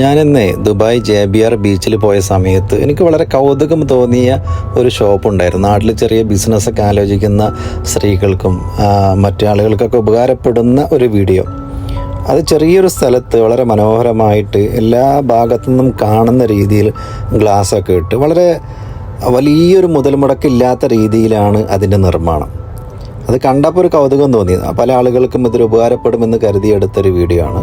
ഞാനിന്ന് Dubai JBR ബീച്ചിൽ പോയ സമയത്ത് എനിക്ക് വളരെ കൗതുകം തോന്നിയ ഒരു ഷോപ്പുണ്ടായിരുന്നു. നാട്ടിൽ ചെറിയ ബിസിനസ്സൊക്കെ ആലോചിക്കുന്ന സ്ത്രീകൾക്കും മറ്റു ആളുകൾക്കൊക്കെ ഉപകാരപ്പെടുന്ന ഒരു വീഡിയോ. അത് ചെറിയൊരു സ്ഥലത്ത് വളരെ മനോഹരമായിട്ട് എല്ലാ ഭാഗത്തു നിന്നും കാണുന്ന രീതിയിൽ ഗ്ലാസ്സൊക്കെ ഇട്ട് വളരെ വലിയൊരു മുതൽ മുടക്കില്ലാത്ത രീതിയിലാണ് അതിൻ്റെ നിർമ്മാണം. അത് കണ്ടപ്പോൾ ഒരു കൗതുകം തോന്നി. പല ആളുകൾക്കും ഇതൊരു ഉപകാരപ്പെടുമെന്ന് കരുതിയെടുത്തൊരു വീഡിയോ ആണ്.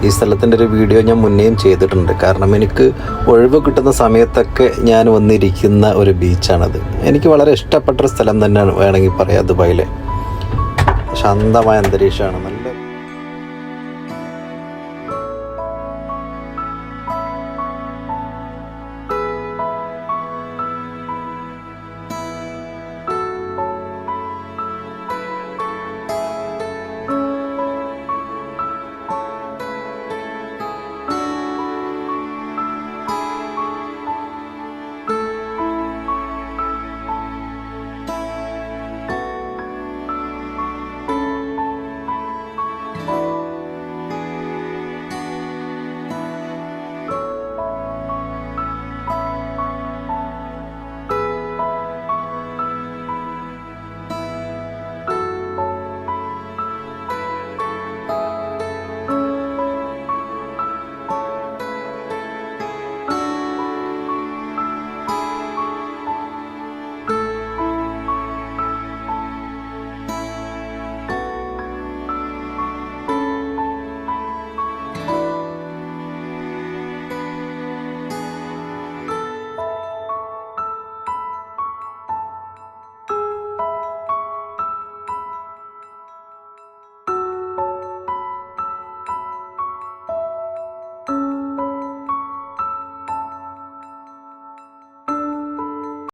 ഈ സ്ഥലത്തിൻ്റെ ഒരു വീഡിയോ ഞാൻ മുന്നേയും ചെയ്തിട്ടുണ്ട്. കാരണം എനിക്ക് ഒഴിവ് കിട്ടുന്ന സമയത്തൊക്കെ ഞാൻ വന്നിരിക്കുന്ന ഒരു ബീച്ചാണത്. എനിക്ക് വളരെ ഇഷ്ടപ്പെട്ടൊരു സ്ഥലം തന്നെയാണ് വേണമെങ്കിൽ പറയാം. ദുബായിലെ ശാന്തമായ അന്തരീക്ഷമാണ്.